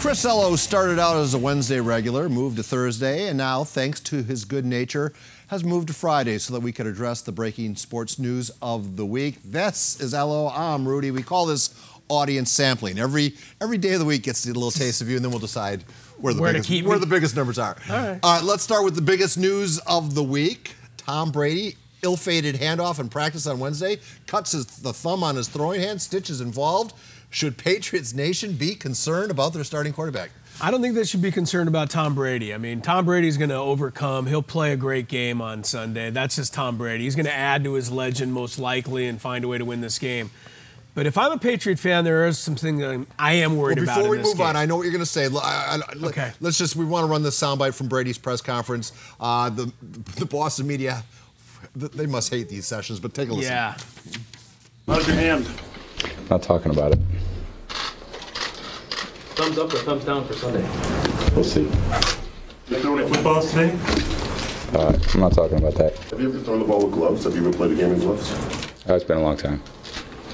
Chris Ello started out as a Wednesday regular, moved to Thursday, and now, thanks to his good nature, has moved to Friday so that we could address the breaking sports news of the week. This is Ello. I'm Rudy. We call this audience sampling. Every day of the week gets a little taste of you, and then we'll decide where the biggest numbers are. All right, let's start with the biggest news of the week. Tom Brady, ill-fated handoff in practice on Wednesday, cuts the thumb on his throwing hand, stitches involved. Should Patriots Nation be concerned about their starting quarterback? I don't think they should be concerned about Tom Brady. I mean, Tom Brady's going to overcome. He'll play a great game on Sunday. That's just Tom Brady. He's going to add to his legend most likely and find a way to win this game. But if I'm a Patriot fan, there is something that I am worried about in this game. Before we move on, I know what you're going to say. Okay. We want to run this soundbite from Brady's press conference. The Boston media, they must hate these sessions, but take a listen. Yeah. How's your hand? Not talking about it. Thumbs up or thumbs down for Sunday? We'll see. You throw any footballs today? I'm not talking about that. Have you ever thrown the ball with gloves? Have you ever played a game in gloves? It's been a long time.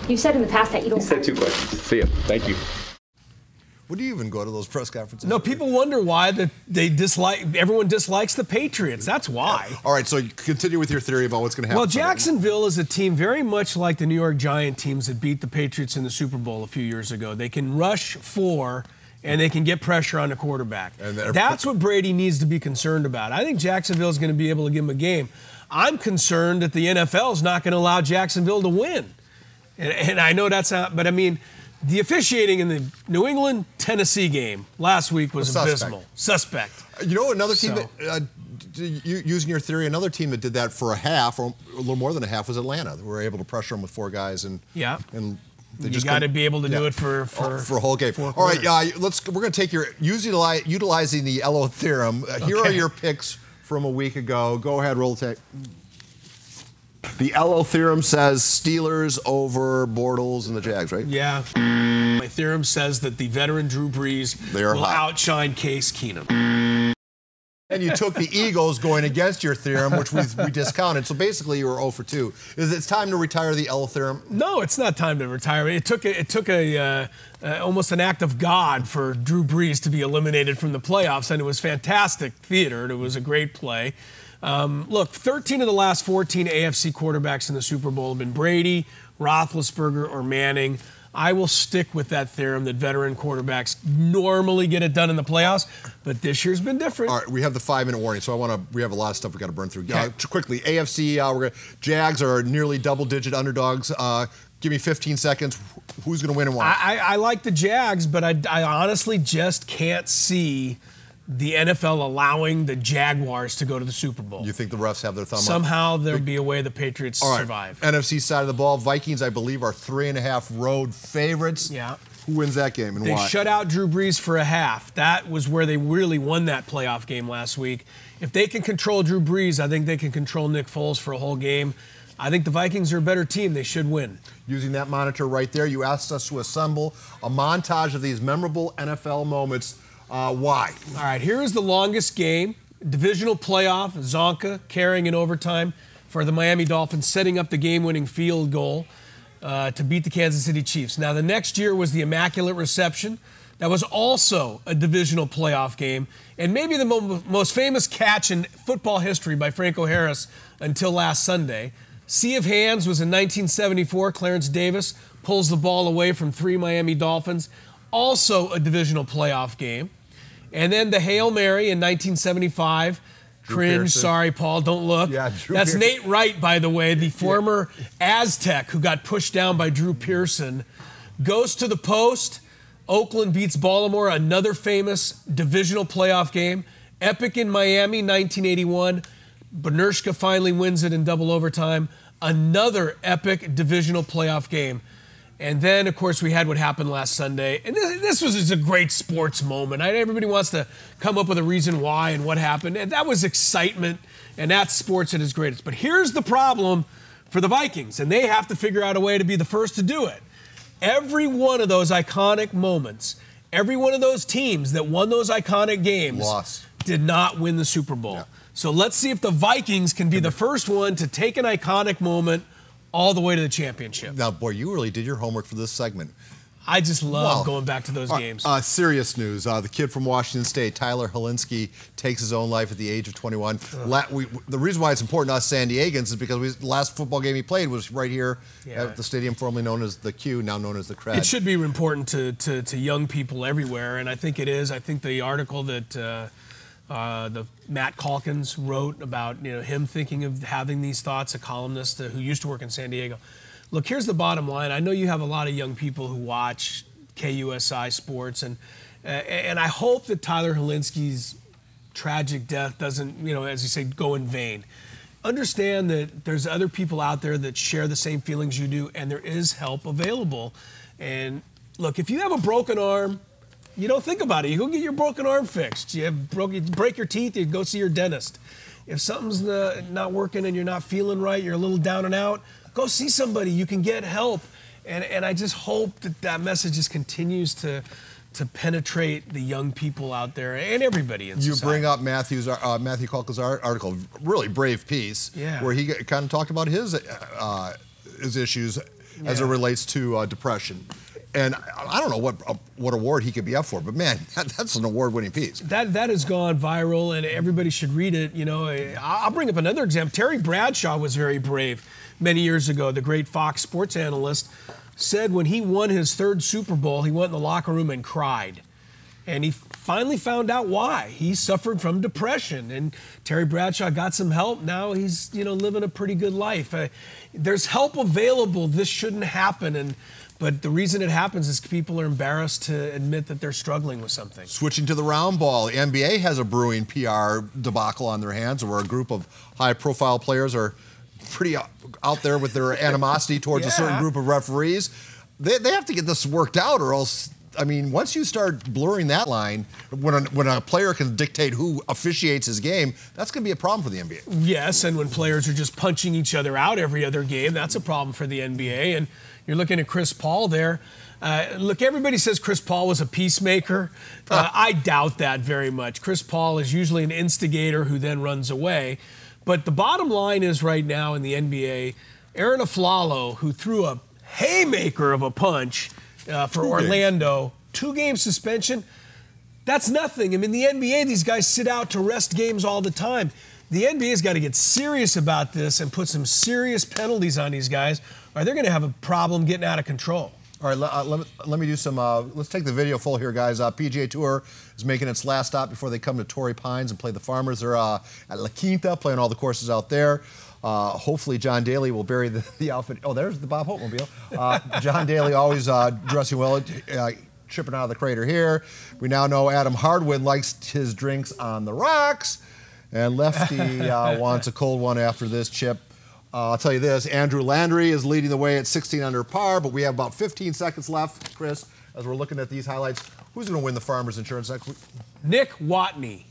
You said in the past that you don't. You said 2 questions. See ya. Thank you. Would you even go to those press conferences? No, people wonder why everyone dislikes the Patriots. That's why. All right, so continue with your theory about what's going to happen. Well, Jacksonville is a team very much like the New York Giant teams that beat the Patriots in the Super Bowl a few years ago. They can rush 4, and they can get pressure on the quarterback. That's what Brady needs to be concerned about. I think Jacksonville is going to be able to give him a game. I'm concerned that the NFL is not going to allow Jacksonville to win. And I know that's not, but I mean, the officiating in the New England-Tennessee game last week was abysmal. Suspect. You know, another team that, using your theory, another team that did that for a half, or a little more than a half, was Atlanta. They were able to pressure them with 4 guys. And they you got to be able to do it for a whole game. All right, we're going to take your, utilizing the Ello theorem. Here are your picks from a week ago. Go ahead, roll the tape. The Ello theorem says Steelers over Bortles and the Jags, right? Yeah. My theorem says that the veteran Drew Brees will outshine Case Keenum. And you took the Eagles going against your theorem, which we discounted. So basically, you were 0 for 2. Is it time to retire the Ello theorem? No, it's not time to retire it. It took almost an act of God for Drew Brees to be eliminated from the playoffs, and it was fantastic theater. It was a great play. Look, 13 of the last 14 AFC quarterbacks in the Super Bowl have been Brady, Roethlisberger, or Manning. I will stick with that theorem that veteran quarterbacks normally get it done in the playoffs, but this year's been different. All right, we have the 5-minute warning, so we have a lot of stuff we got to burn through. Quickly, AFC, Jags are nearly double-digit underdogs. Give me 15 seconds. Who's going to win and why? I like the Jags, but I honestly just can't see the NFL allowing the Jaguars to go to the Super Bowl. You think the refs have their thumb Somehow there'll be a way the Patriots survive. NFC side of the ball, Vikings, I believe, are 3.5 road favorites. Yeah. Who wins that game and why? They shut out Drew Brees for a half. That was where they really won that playoff game last week. If they can control Drew Brees, I think they can control Nick Foles for a whole game. I think the Vikings are a better team. They should win. Using that monitor right there, you asked us to assemble a montage of these memorable NFL moments. Why? All right, here is the longest game, divisional playoff, Zonka carrying in overtime for the Miami Dolphins, setting up the game-winning field goal to beat the Kansas City Chiefs. Now, the next year was the Immaculate Reception. That was also a divisional playoff game, and maybe the most famous catch in football history by Franco Harris until last Sunday. Sea of Hands was in 1974. Clarence Davis pulls the ball away from 3 Miami Dolphins. Also a divisional playoff game. And then the Hail Mary in 1975. Cringe, sorry, Paul, don't look. Yeah, That's Nate Wright, by the way, the former Aztec who got pushed down by Drew Pearson. Goes to the post. Oakland beats Baltimore, another famous divisional playoff game. Epic in Miami, 1981. Benershka finally wins it in double overtime. Another epic divisional playoff game. And then, of course, we had what happened last Sunday. And this was just a great sports moment. Everybody wants to come up with a reason why and what happened. And that was excitement, and that's sports at its greatest. But here's the problem for the Vikings, and they have to figure out a way to be the first to do it. Every one of those iconic moments, every one of those teams that won those iconic games did not win the Super Bowl. Yeah. So let's see if the Vikings can be the first one to take an iconic moment all the way to the championship. Now, boy, you really did your homework for this segment. I just love going back to those games. Serious news. The kid from Washington State, Tyler Helinski, takes his own life at the age of 21. The reason why it's important to us San Diegans is because the last football game he played was right here at the stadium formerly known as the Q, now known as the Cred. It should be important to young people everywhere, and I think it is. I think the article that the Matt Calkins wrote about him thinking of having these thoughts, a columnist who used to work in San Diego. Look, here's the bottom line. I know you have a lot of young people who watch KUSI sports, and I hope that Tyler Helinski's tragic death doesn't, as you say, go in vain. Understand that there's other people out there that share the same feelings you do, and there is help available. And look, if you have a broken arm, you don't think about it. You go get your broken arm fixed. You break your teeth, you go see your dentist. If something's not working and you're not feeling right, you're a little down and out, go see somebody. You can get help. And I just hope that message just continues to penetrate the young people out there and everybody in society. You bring up Matthew Calkins' article, really brave piece, where he kind of talked about his issues as it relates to depression. And I don't know what award he could be up for, but man, that's an award-winning piece. That has gone viral, and everybody should read it. I'll bring up another example. Terry Bradshaw was very brave many years ago. The great Fox sports analyst said when he won his third Super Bowl, he went in the locker room and cried. And he finally found out why. He suffered from depression, and Terry Bradshaw got some help. Now he's living a pretty good life. There's help available. This shouldn't happen, but the reason it happens is people are embarrassed to admit that they're struggling with something. Switching to the round ball, the NBA has a brewing PR debacle on their hands, where a group of high-profile players are pretty out there with their animosity towards a certain group of referees. They have to get this worked out, or else, I mean, once you start blurring that line, when a player can dictate who officiates his game, that's going to be a problem for the NBA. Yes, and when players are just punching each other out every other game, that's a problem for the NBA. And you're looking at Chris Paul there. Look, everybody says Chris Paul was a peacemaker. I doubt that very much. Chris Paul is usually an instigator who then runs away. But the bottom line is right now in the NBA, Aaron Aflalo, who threw a haymaker of a punch for Orlando, 2-game suspension, that's nothing. I mean, the NBA, these guys sit out to rest games all the time. The NBA's got to get serious about this and put some serious penalties on these guys, or they're going to have a problem getting out of control. All right, let me do some, let's take the video full here, guys. PGA Tour is making its last stop before they come to Torrey Pines and play the Farmers. They're at La Quinta, playing all the courses out there. Hopefully John Daly will bury the outfit. Oh, there's the Bob Hope mobile. John Daly always dressing well, chipping out of the crater here. We now know Adam Hardwin likes his drinks on the rocks, and Lefty wants a cold one after this chip. I'll tell you this, Andrew Landry is leading the way at 16 under par, but we have about 15 seconds left, Chris, as we're looking at these highlights. Who's going to win the Farmers Insurance next week? Nick Watney.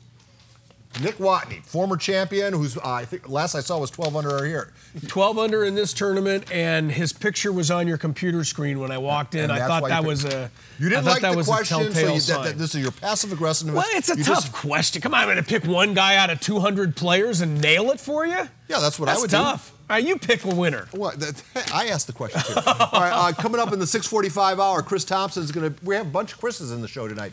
Nick Watney, former champion, who's I think last I saw was 12 under here. 12 under in this tournament, and his picture was on your computer screen when I walked in. I thought that was a You didn't like the question, so that this is your passive aggressiveness. Well, it's a tough question. Come on, I'm going to pick one guy out of 200 players and nail it for you? Yeah, that's what I would do. That's tough. All right, you pick a winner. Well, I asked the question too. All right, coming up in the 6:45 hour, Chris Thompson is going to. We have a bunch of Chris's in the show tonight.